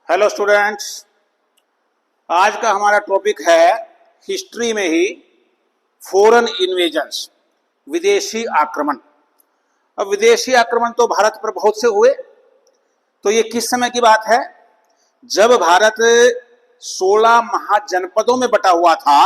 Hello students. आज का हमारा टॉपिक है हिस्ट्री में ही फॉरेन इन्वेजन्स, विदेशी आक्रमण। अब विदेशी आक्रमण तो भारत पर बहुत से हुए। तो ये किस समय की बात है? जब भारत 16 महाजनपदों में बटा हुआ था,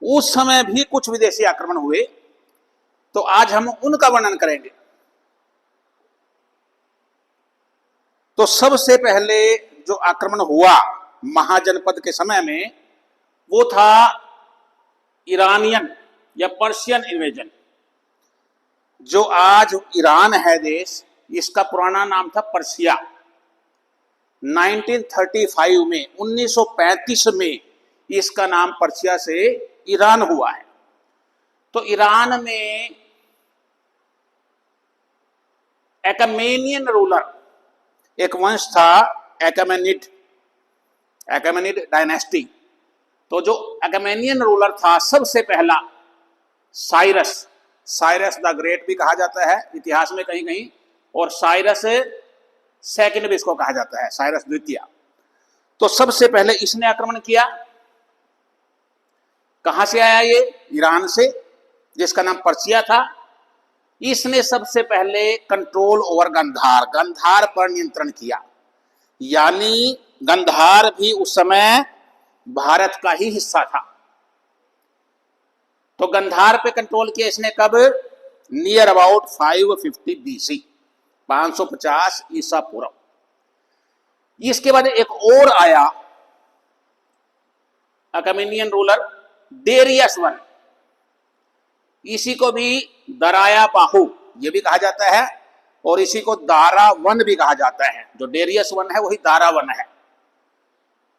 उस समय भी कुछ विदेशी आक्रमण हुए। तो आज हम उनका वर्णन करेंगे। तो सबसे पहले जो आक्रमण हुआ महाजनपद के समय में, वो था ईरानियन या पर्शियन इन्वेजन। जो आज ईरान है देश, इसका पुराना नाम था पर्शिया। 1935 में 1935 में इसका नाम पर्शिया से ईरान हुआ है। तो ईरान में एकमेनियन रूलर एक वंश था, एकमेनिड डायनेस्टी। तो जो एकमेनियन रूलर था, सबसे पहला साइरस द ग्रेट भी कहा जाता है इतिहास में कहीं कहीं, और साइरस सेकंड भी इसको कहा जाता है, साइरस द्वितीय। तो सबसे पहले इसने आक्रमण किया। कहां से आया ये? ईरान से, जिसका नाम पर्शिया था। इसने सबसे पहले कंट्रोल ओवर गंधार पर नियंत्रण किया। यानी गंधार भी उस समय भारत का ही हिस्सा था। तो गंधार पे कंट्रोल किया इसने कब? नियर अबाउट 550 BC, 550 ईसा पूर्व। इसके बाद एक और आया अकमेनियन रूलर, डेरियस वन। इसी को भी दराया बाहु ये भी कहा जाता है, और इसी को दारा वन भी कहा जाता है। जो डेरियस वन है वही दारा वन है।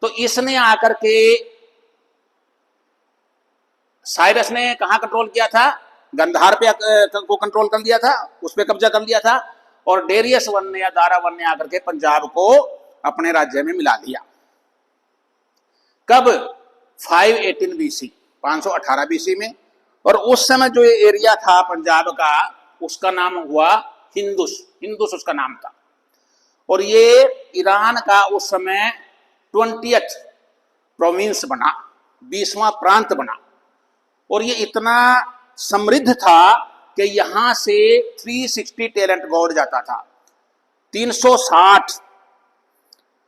तो इसने आकर के साइरस ने कहां कंट्रोल किया था? गंधार पे को कंट्रोल कर लिया था, उस पे कब्जा कर लिया था। और डेरियस वन ने या दारा वन ने आकर के पंजाब को अपने राज्य में मिला लिया। कब? 518 BC, 518 BC में। और उस समय जो ये एरिया था पंजाब का, उसका नाम हुआ हिंदुस उसका नाम था। और ये ईरान का उस समय 20th प्रोविंस बना, 20वां प्रांत बना। और ये इतना समृद्ध था कि यहां से 360 टैलेंट गोल्ड जाता था। 360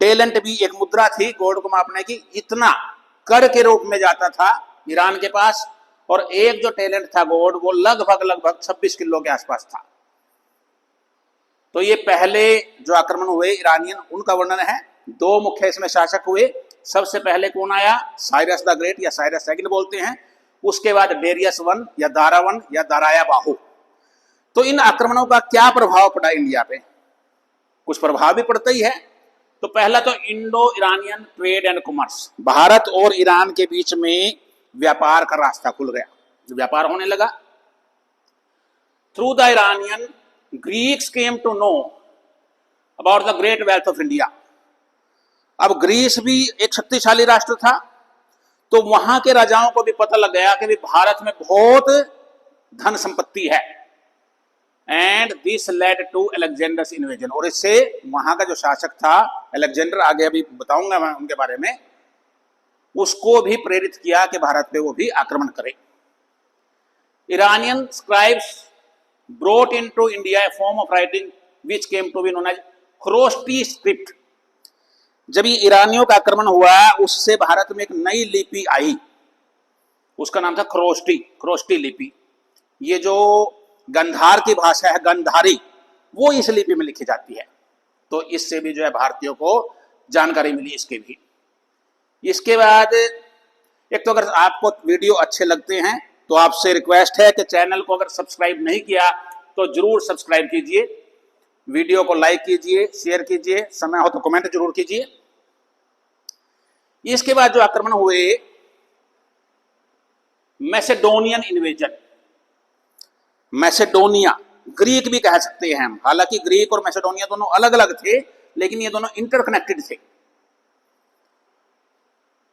टैलेंट भी एक मुद्रा थी गोल्ड को मापने की, इतना कर के रूप में जाता था ईरान के पास। और एक जो टैलेंट था गोल्ड, वो लगभग 26 किलो के आसपास था। तो ये पहले जो आक्रमण हुए ईरानियन, उनका वर्णन है। दो मुख्य इसमें शासक हुए। सबसे पहले कौन आया? साइरस द ग्रेट या साइरस सेकंड बोलते हैं। उसके बाद डेरियस वन या दारा वन या दाराया बाहु। तो इन आक्रमणों का क्या प्रभाव पड़ा इंडिया पे? कुछ प्रभाव भी पड़ता ही है। तो पहला तो Indo Iranian trade and commerce, Bharat और ईरान के बीच में व्यापार का रास्ता खुल गया, व्यापार होने लगा। Through the Iranian Greeks came to know about the great wealth of India. अब ग्रीस भी एक शक्तिशाली राष्ट्र था, तो वहां के राजाओं को भी पता लग गया कि भारत में बहुत धन संपत्ति है। And this led to Alexander's invasion. और इससे वहां का जो शासक था अलेक्जेंडर, आगे अभी बताऊंगा मैं उनके बारे में, उसको भी प्रेरित किया कि भारत पे वो भी आक्रमण करे। Iranian scribes brought into India a form of writing which came to be known as Kharosthi script. जब ये ईरानियों का आक्रमण हुआ, उससे भारत में एक नई लिपि आई, उसका नाम था खरोष्टी लिपि। ये जो गंधार की भाषा है, गंधारी, वो इस लिपि में लिखी जाती है। तो इससे भी जो है भारतीयों को जानकारी मिली इसके भी। इसके बाद एक तो अगर आपको वीडियो अच्छे लगते हैं तो आपसे रिक्वेस्ट है कि चैनल को अगर सब्सक्राइब नहीं किया तो जरूर सब्सक्राइब कीजिए, वीडियो को लाइक कीजिए, शेयर कीजिए, समय हो तो कमेंट जरूर कीजिए। इसके बाद जो आक्रमण हुए मैसेडोनियन इन्वेजन, मैसेडोनिया, ग्रीक भी कह सकते हैं हम। हालांकि ग्रीक और मैसेडोनिया दोनों अलग अलग थे, लेकिन ये दोनों इंटरकनेक्टेड थे।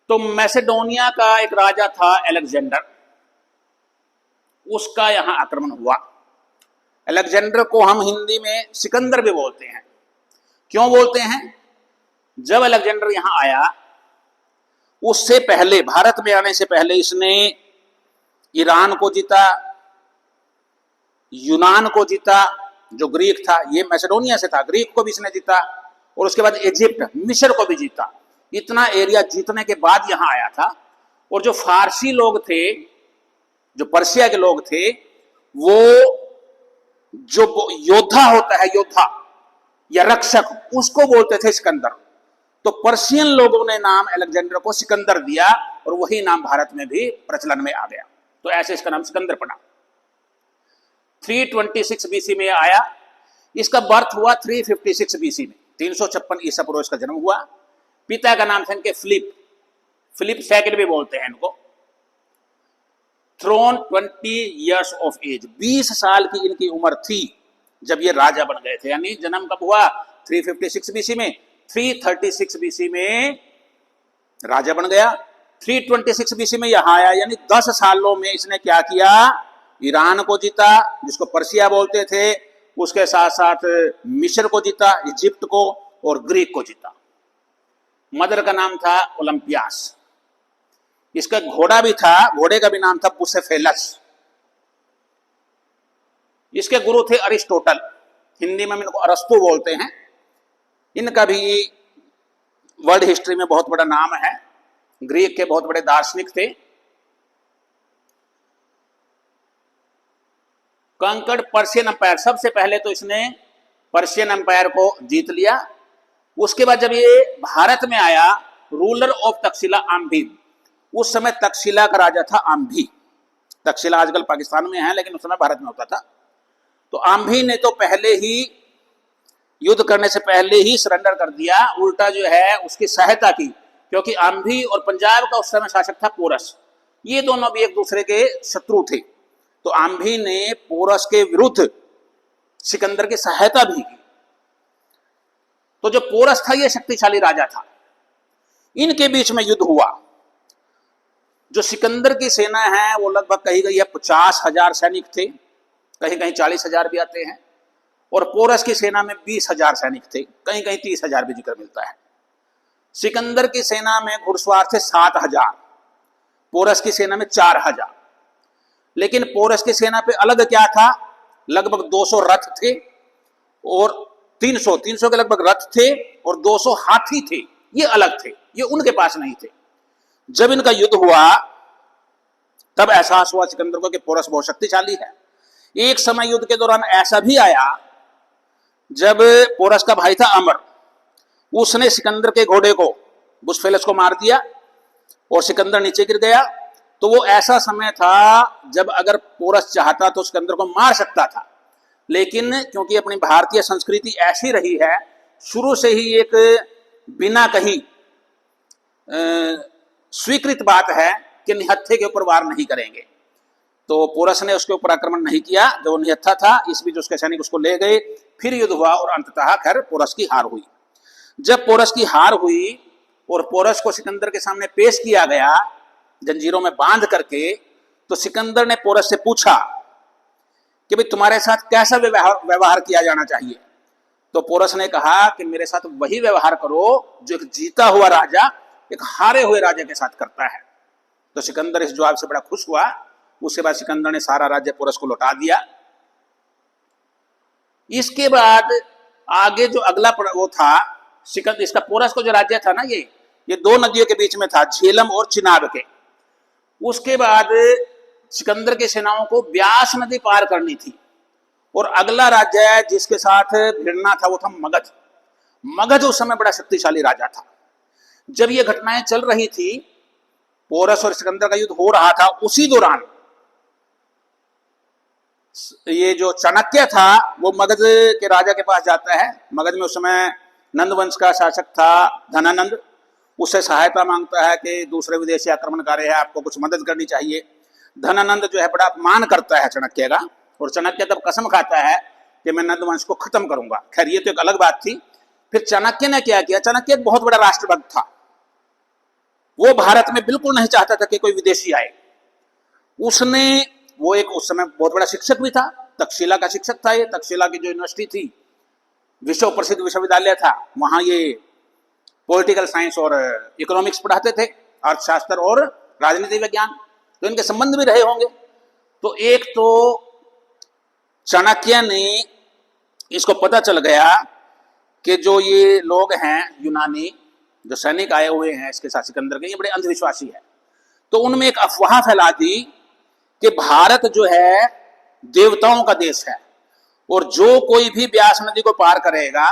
तो मैसेडोनिया का एक राजा था अलेक्जेंडर, उसका यहां आक्रमण हुआ। अलेक्जेंडर को हम हिंदी में सिकंदर भी बोलते हैं। क्यों बोलते हैं? जब अलेक्जेंडर यहां आया, उससे पहले, भारत में आने से पहले इसने ईरान को जीता, यूनान को जीता, जो ग्रीक था, ये मैसेडोनिया से था, ग्रीक को भी इसने जीता, और उसके बाद इजिप्ट, मिस्र को भी जीता। इतना एरिया जीतने के बाद यहां आया था। और जो फारसी लोग थे, जो पर्शिया के लोग थे, वो जो योद्धा होता है, योद्धा या रक्षक, उसको बोलते थे सिकंदर। तो पर्शियन लोगों ने नाम अलेक्जेंडर को सिकंदर दिया, और वही नाम भारत में भी प्रचलन में आ गया। तो ऐसे इसका नाम सिकंदर पड़ा। 326 बीसी में आया। इसका बर्थ हुआ 356 बीसी में, 356 ईसा पूर्व इसका जन्म हुआ। पिता का नाम था इनके फिलिप, फिलिप सेकंड भी बोलते हैं इनको। थ्रोन 20 इयर्स ऑफ एज, 20 साल की इनकी उम्र थी जब ये राजा बन गए थे। यानी जन्म कब हुआ? 356 बीसी में, 336 बीसी में राजा बन गया। 326 बीसी में यहां आया, यानी 10 सालों में इसने क्या किया? ईरान को जीता, जिसको पर्शिया बोलते थे, उसके साथ साथ मिस्र को जीता, इजिप्ट को, और ग्रीक को जीता। मदर का नाम था ओलंपियास। इसका घोड़ा भी था, घोड़े का भी नाम था बुसेफेलस। इसके गुरु थे अरिस्टोटल, हिंदी में इनको अरस्तु बोलते हैं। इनका भी वर्ल्ड हिस्ट्री में बहुत बड़ा नाम है। ग्रीक के बहुत बड़े दार्शनिक थे। कंकर्ड पर्शियन एम्पायर, सबसे पहले तो इसने पर्शियन एम्पायर को जीत लिया। उसके बाद जब ये भारत में आया, रूलर ऑफ तक्षशिला आम्भी, उस समय तक्षशिला का राजा था आम्भी। तक्षशिला आजकल पाकिस्तान में है, लेकिन उस समय भारत में होता था। तो आम्भी ने तो पहले ही युद्ध करने से पहले ही सरेंडर कर दिया, उल्टा जो है उसकी सहायता की, क्योंकि आम्भी और पंजाब का उस समय शासक था पोरस। ये दोनों भी एक दूसरे के शत्रु थे। तो आम्भी ने पोरस के विरुद्ध सिकंदर की सहायता भी की। तो जो पोरस था, ये शक्तिशाली राजा था। इनके बीच में युद्ध हुआ। जो सिकंदर की सेना है वो लगभग कही गई है 50,000 सैनिक थे, कहीं कहीं 40,000 भी आते हैं। और पोरस की सेना में 20,000 सैनिक थे, कहीं कहीं 30,000 भी जिक्र मिलता है। सिकंदर की सेना में घुड़सवार थे 7,000, पोरस की सेना में 4,000। लेकिन पोरस की सेना पे अलग क्या था? लगभग 200 रथ थे, और 300 के लगभग रथ थे, और 200 हाथी थे। ये अलग थे, ये उनके पास नहीं थे। जब इनका युद्ध हुआ, तब एहसास हुआ सिकंदर को कि पोरस बहुत शक्तिशाली है। एक समय युद्ध के दौरान ऐसा भी आया, जब पोरस का भाई था अमर, उसने सिकंदर के घोड़े को, बुसफेलस को मार दिया, और सिकंदर नीचे गिर गया। तो वो ऐसा समय था जब अगर पोरस चाहता तो सिकंदर को मार सकता था। लेकिन क्योंकि अपनी भारतीय संस्कृति ऐसी रही है, शुरू से ही एक बिना कहीं स्वीकृत बात है कि निहत्थे के ऊपर वार नहीं करेंगे। तो पोरस ने उसके ऊपर आक्रमण नहीं किया। जब वो निहत्था था, इस बीच उसके सैनिक उसको ले गए, फिर युद्ध हुआ, और अंततः खैर पोरस की हार हुई। जब पोरस की हार हुई और पोरस को सिकंदर के सामने पेश किया गया जंजीरों में बांध करके, तो सिकंदर ने पोरस से पूछा कि भाई तुम्हारे साथ कैसा व्यवहार किया जाना चाहिए। तो पोरस ने कहा कि मेरे साथ वही व्यवहार करो जो एक जीता हुआ राजा एक हारे हुए राजा के साथ करता है। तो सिकंदर इस जवाब से बड़ा खुश हुआ। उसके बाद सिकंदर ने सारा राज्य पोरस को लौटा दिया। इसके बाद आगे जो अगला वो था, सिकंदर, इसका पोरस को जो राज्य था ना, ये 2 नदियों के बीच में था, झेलम और चिनाब के। उसके बाद सिकंदर की सेनाओं को ब्यास नदी पार करनी थी, और अगला राज्य जिसके साथ भिड़ना था वो था मगध। मगध उस समय बड़ा शक्तिशाली राजा था। जब ये घटनाएं चल रही थी, पोरस और सिकंदर का युद्ध हो रहा था, उसी दौरान ये जो चाणक्य था वो मगध के राजा के पास जाता है। मगध में उस समय नंद वंश का शासक था धनानंद। उससे सहायता मांगता है कि दूसरे विदेशी आक्रमणकारी है, आपको कुछ मदद करनी चाहिए। धनानंद जो है बड़ा अपमान करता है चाणक्य का, और चाणक्य तब कसम खाता है कि मैं नंद वंश को खत्म करूंगा। खैर ये तो एक अलग बात थी। फिर चाणक्य ने क्या किया? चाणक्य एक बहुत बड़ा राष्ट्रभक्त था। वो भारत में बिल्कुल नहीं चाहता था कि कोई विदेशी आए। उसने, वो एक उस समय बहुत बड़ा शिक्षक भी था, तक्षशिला का शिक्षक था। ये तक्षशिला की जो यूनिवर्सिटी थी, विश्व प्रसिद्ध विश्वविद्यालय था, वहां ये पॉलिटिकल साइंस और इकोनॉमिक्स पढ़ाते थे, अर्थशास्त्र और राजनीति विज्ञान, तो इनके संबंध भी रहे होंगे। तो एक तो चाणक्य ने इसको पता चल गया कि जो ये लोग हैं यूनानी, जो सैनिक आए हुए हैं इसके साथ सिकंदर के, ये बड़े अंधविश्वासी है। तो उनमें एक अफवाह फैला दी कि भारत जो है देवताओं का देश है और जो कोई भी ब्यास नदी को पार करेगा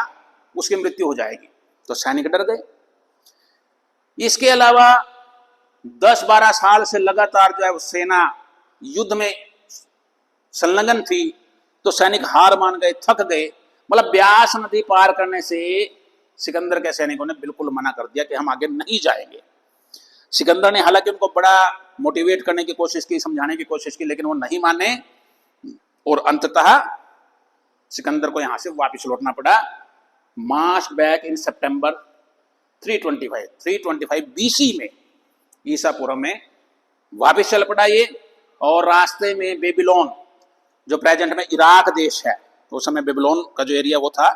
उसकी मृत्यु हो जाएगी। तो सैनिक डर गए। इसके अलावा 10-12 साल से लगातार जो है वो सेना युद्ध में संलग्न थी, तो सैनिक हार मान गए, थक गए। मतलब ब्यास नदी पार करने से सिकंदर के सैनिकों ने बिल्कुल मना कर दिया कि हम आगे नहीं जाएंगे। सिकंदर ने हालांकि उनको बड़ा मोटिवेट करने की कोशिश की, समझाने की कोशिश की, लेकिन वो नहीं माने और अंततः सिकंदर को यहां से वापस लौटना पड़ा। मार्च बैक इन सितंबर 325 बीसी में, ईसा पूर्व में वापस चल पड़ा ये। और रास्ते में बेबीलोन, जो प्रेजेंट में इराक देश है, तो उस समय बेबीलोन का जो एरिया वो था,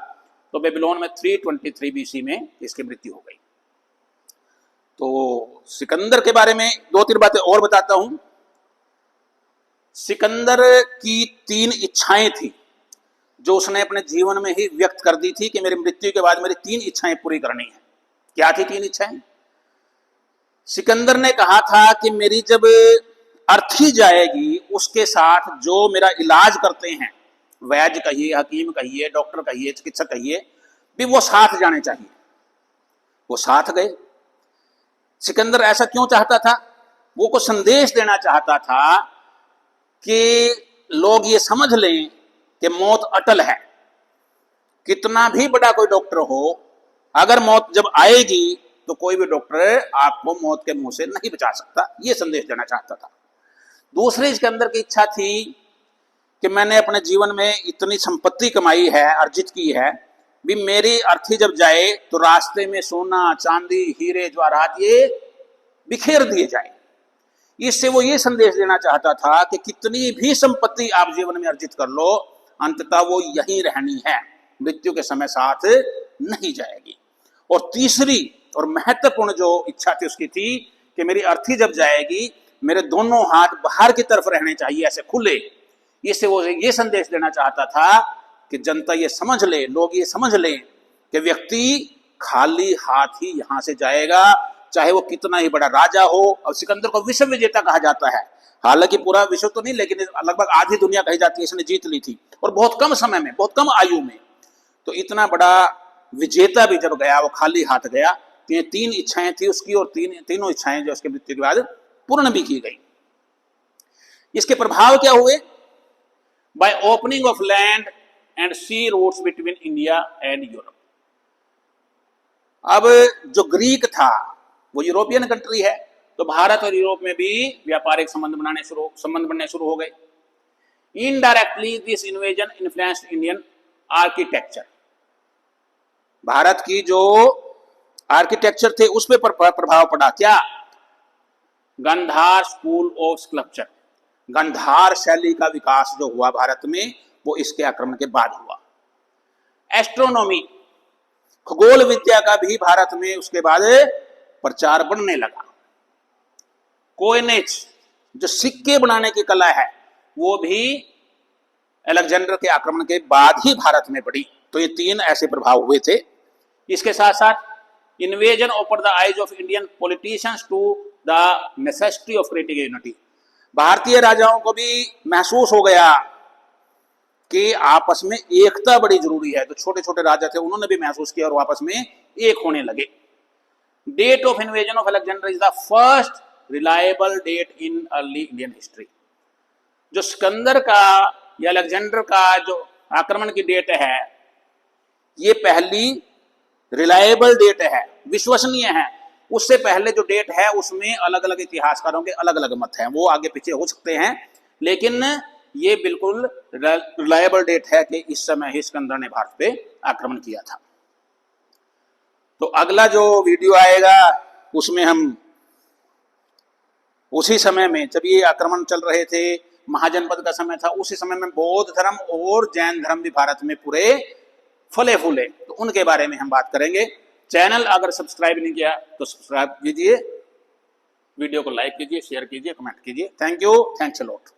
तो बेबीलोन में 323 बीसी में इसकी मृत्यु हो गई। तो सिकंदर के बारे में 2-3 बातें और बताता हूं। सिकंदर की 3 इच्छाएं थी जो उसने अपने जीवन में ही व्यक्त कर दी थी कि मेरी मृत्यु के बाद मेरी 3 इच्छाएं पूरी करनी है। क्या थी 3 इच्छाएं? सिकंदर ने कहा था कि मेरी जब अर्थी जाएगी उसके साथ जो मेरा इलाज करते हैं, वैद्य कहिए, हकीम कहिए, डॉक्टर कहिए, चिकित्सक कहिए, भी वो साथ जाने चाहिए। वो साथ गए। सिकंदर ऐसा क्यों चाहता था? वो को संदेश देना चाहता था कि लोग ये समझ लें कि मौत अटल है। कितना भी बड़ा कोई डॉक्टर हो, अगर मौत जब आएगी तो कोई भी डॉक्टर आपको मौत के मुंह से नहीं बचा सकता। ये संदेश देना चाहता था। दूसरी इसके अंदर की इच्छा थी कि मैंने अपने जीवन में इतनी संपत्ति कमाई है, अर्जित की है, भी मेरी अर्थी जब जाए तो रास्ते में सोना, चांदी, हीरे, जवाहरात ये बिखेर दिए जाए। इससे वो ये संदेश देना चाहता था कि कितनी भी संपत्ति आप जीवन में अर्जित कर लो, अंततः वो यहीं रहनी है, मृत्यु के समय साथ नहीं जाएगी। और तीसरी और महत्वपूर्ण जो इच्छा थी उसकी थी कि मेरी अर्थी जब जाएगी मेरे दोनों हाथ बाहर की तरफ रहने चाहिए, ऐसे खुले। इससे वो ये संदेश देना चाहता था कि जनता ये समझ ले, लोग ये समझ लें कि व्यक्ति खाली हाथ ही यहां से जाएगा, चाहे वो कितना ही बड़ा राजा हो। और सिकंदर को विश्व विजेता कहा जाता है। हालांकि पूरा विश्व तो नहीं, लेकिन लगभग आधी दुनिया कही जाती है इसने जीत ली थी, और बहुत कम समय में, बहुत कम आयु में। तो इतना बड़ा विजेता भी जब गया, वो खाली हाथ गया। तो ये 3 इच्छाएं थी उसकी, और तीनों इच्छाएं जो उसके मृत्यु के बाद पूर्ण भी की गई। इसके प्रभाव क्या हुए? By opening of land and sea roads between India and Europe. अब जो ग्रीक था वो यूरोपियन कंट्री है, तो भारत और यूरोप में भी व्यापारिक संबंध बनने शुरू हो गए। Indirectly this invasion influenced Indian architecture. भारत की जो आर्किटेक्चर थे उस पर प्रभाव पड़ा। क्या? Gandhara school of sculpture, Gandhara शैली का विकास जो हुआ भारत में, वो इसके आक्रमण के बाद हुआ। एस्ट्रोनॉमी, खगोल विद्या का भी भारत में उसके बाद प्रचार बढ़ने लगा। कोइनेज, जो सिक्के बनाने की कला है, वो भी अलेक्जेंडर के आक्रमण के बाद ही भारत में बढ़ी। तो ये 3 ऐसे प्रभाव हुए थे। इसके साथ साथ invasion open the eyes of Indian politicians to the necessity of creating unity. भारतीय राजाओं को भी महसूस हो गया कि आपस में एकता बड़ी जरूरी है। तो छोटे छोटे राजा थे, उन्होंने भी महसूस किया और आपस में एक होने लगे। Date of invasion of Alexander is the first reliable date in early Indian history. जो सिकंदर का या अलेक्जेंडर का जो आक्रमण की डेट है, ये पहली रिलायबल डेट है, विश्वसनीय है। उससे पहले जो डेट है उसमें अलग अलग इतिहासकारों के अलग अलग मत हैं, वो आगे पीछे हो सकते हैं, लेकिन ये बिल्कुल रिलायबल डेट है कि इस समय ही सिकंदर ने भारत पे आक्रमण किया था। तो अगला जो वीडियो आएगा उसमें हम उसी समय में, जब ये आक्रमण चल रहे थे, महाजनपद का समय था, उसी समय में बौद्ध धर्म और जैन धर्म भी भारत में पूरे फले फूले, तो उनके बारे में हम बात करेंगे। चैनल अगर सब्सक्राइब नहीं किया तो सब्सक्राइब कीजिए, वीडियो को लाइक कीजिए, शेयर कीजिए, कमेंट कीजिए। Thank you, thanks a lot.